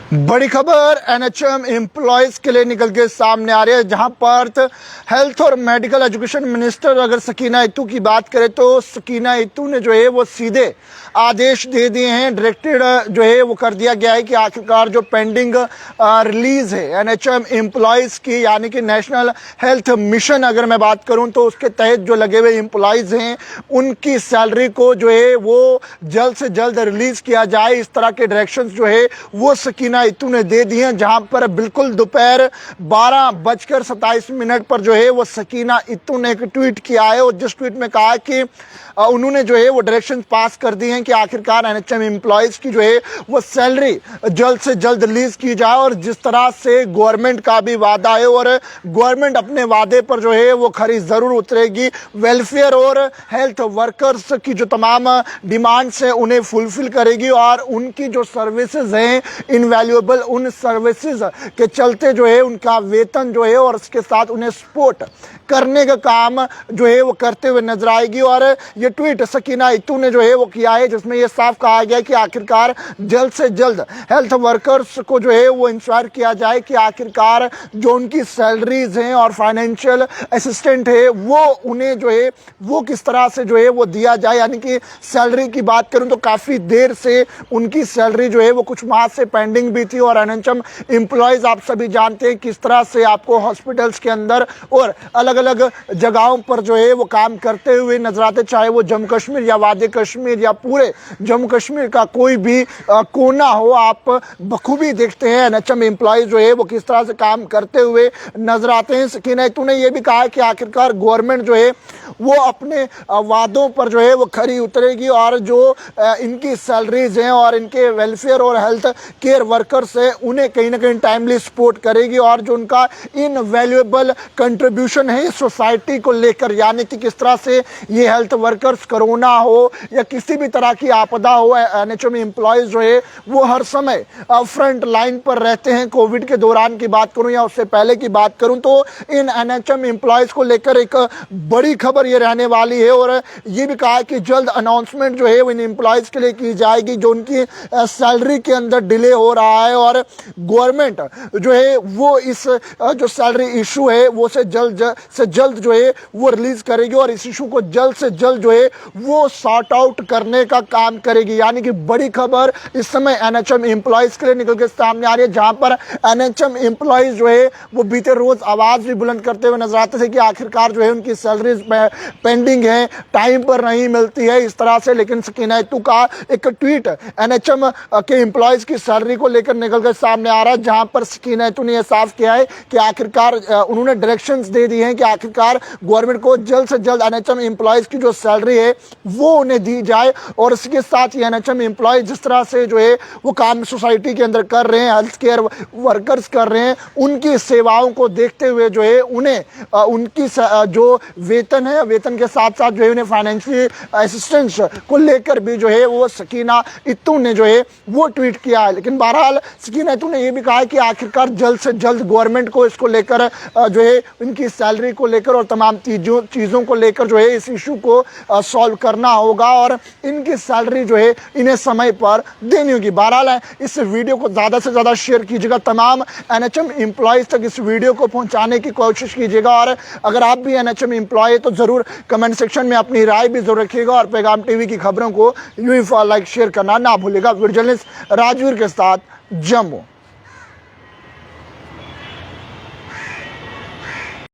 बड़ी खबर NHM employees के लिए निकल के सामने आ रही है, जहां पर हेल्थ और मेडिकल एजुकेशन मिनिस्टर अगर सकीना इत्तू की बात करें तो सकीना इत्तू ने जो है वो सीधे आदेश दे दिए हैं। डायरेक्टेड जो है वो कर दिया गया है कि आखिरकार जो पेंडिंग रिलीज है एनएचएम एम्प्लॉयज की, यानी कि नेशनल हेल्थ मिशन अगर मैं बात करूं तो उसके तहत जो लगे हुए एम्प्लॉयज हैं उनकी सैलरी को जो है वो जल्द से जल्द रिलीज किया जाए। इस तरह के डायरेक्शंस जो है वो सकीना इत्तू ने दे दी हैं, जहां पर बिल्कुल दोपहर 12:27 पर जो है वो सकीना इत्तू ने एक ट्वीट किया है और जिस ट्वीट में कहा कि उन्होंने जो है वो डायरेक्शन पास कर दी हैं कि आखिरकार एनएचएम एम्प्लॉयज की जो है वो सैलरी जल्द से जल्द रिलीज की जाए। और जिस तरह से गवर्नमेंट का भी वादा है और गवर्नमेंट अपने वादे पर जो है वो खरी जरूर उतरेगी, वेलफेयर और हेल्थ वर्कर्स की जो तमाम डिमांड्स है उन्हें फुलफिल करेगी और उनकी जो सर्विसेज हैं इनवैल्यूएबल, उन सर्विसेज के चलते जो है उनका वेतन जो है और उसके साथ उन्हें सपोर्ट करने का काम जो है वो करते हुए नजर आएगी। और ये ट्वीट सकीना इत्तू ने जो है वो किया है, जिसमें ये साफ कहा गया कि आखिरकार जल्द से जल्द हेल्थ वर्कर्स को जो है वो इंश्योर किया जाए कि आखिरकार जो उनकी सैलरीज हैं और फाइनेंशियल असिस्टेंट है वो उन्हें जो है वो किस तरह से जो है वो दिया जाए। यानी कि सैलरी की बात करूं तो काफ़ी देर से उनकी सैलरी जो है वो कुछ माह से पेंडिंग भी थी और एनएचएम एम्प्लॉयज आप सभी जानते हैं किस तरह से आपको हॉस्पिटल्स के अंदर और अलग अलग जगहों पर जो है वो काम करते हुए नजर आते, चाहे वो जम्मू कश्मीर या वादी कश्मीर या पूरे जम्मू कश्मीर का कोई भी कोना हो, आप बखूबी देखते हैं एनएचएम एम्प्लॉयज जो है वो किस तरह से काम करते हुए नजर आते हैं। सकीना इत्तू ने यह भी कहा है कि आखिरकार गवर्नमेंट जो है वो अपने वादों पर जो है वो खरी उतरेगी और जो इनकी सैलरीज हैं और इनके वेलफेयर और हेल्थ केयर वर्कर्स हैं उन्हें कहीं ना कहीं टाइमली सपोर्ट करेगी और जो उनका इनवैल्यूएबल कंट्रीब्यूशन है सोसाइटी को लेकर, यानी कि किस तरह से ये हेल्थ वर्कर्स कोरोना हो या किसी भी तरह की आपदा हो, एनएचएम एम्प्लॉयज जो है वो हर समय फ्रंट लाइन पर रहते हैं। कोविड के दौरान की बात करूं या उससे पहले की बात करूं तो इन एनएचएम एम्प्लॉयज को लेकर एक बड़ी खबर ये रहने वाली है और ये भी कहा है कि जल्द अनाउंसमेंट जो है वो इन एम्प्लॉयज के लिए की जाएगी जो उनकी सैलरी के अंदर डिले हो रहा है और गवर्नमेंट जो है वो इस जो सैलरी इशू है वो से जल्द जो है वो रिलीज करेगी और इस इशू को जल्द से जल्द जो है वो सॉर्ट आउट करने का काम करेगी। यानी कि बड़ी खबर इस समय एनएचएम एम्प्लॉयज के लिए निकल के सामने आ रही है, जहां पर एनएचएम एम्प्लॉयज जो है वो बीते रोज आवाज भी बुलंद करते हुए नजर आते थे कि आखिरकार जो है उनकी सैलरीज पेंडिंग है, टाइम पर नहीं मिलती है इस तरह से। लेकिन सकीना इत्तू का एक ट्वीट एनएचएम के एम्प्लॉयज की सैलरी को लेकर निकल कर सामने आ रहा है, जहां पर सकीना इत्तू ने यह साफ किया है कि आखिरकार उन्होंने डायरेक्शंस दे दी हैं कि आखिरकार गवर्नमेंट को जल्द से जल्द एनएचएम एम्प्लॉयज की जो सैलरी है वो उन्हें दी जाए और इसके साथ ही एनएचएम एम्प्लॉयज जिस तरह से जो है वो काम सोसाइटी के अंदर कर रहे हैं, हेल्थ केयर वर्कर्स कर रहे हैं, उनकी सेवाओं को देखते हुए जो है उन्हें उनकी जो वेतन है, वेतन के साथ साथ जो है उन्हें फाइनेंशियल असिस्टेंस को लेकर भी जो है वो सकीना इत्तू ने जो है वो ट्वीट किया है। लेकिन बहरहाल सकीना इत्तू ने यह भी कहा है कि आखिरकार जल्द से जल्द गवर्नमेंट को इसको लेकर जो है इनकी सैलरी को लेकर और तमाम चीज़ों को लेकर जो है इस इशू को सॉल्व करना होगा और इनकी सैलरी जो है इन्हें समय पर देनी होगी। बहरहाल इस वीडियो को ज़्यादा से ज़्यादा शेयर कीजिएगा, तमाम एनएचएम एम्प्लॉयज तक इस वीडियो को पहुंचाने की कोशिश कीजिएगा और अगर आप भी एनएचएम एम्प्लॉय है तो ज़रूर कमेंट सेक्शन में अपनी राय भी जरूर रखिएगा और पैगाम टीवी की खबरों को यूं ही लाइक शेयर करना ना भूलिएगा। वीडियो जर्नलिस्ट राजवीर के साथ, जम्मू।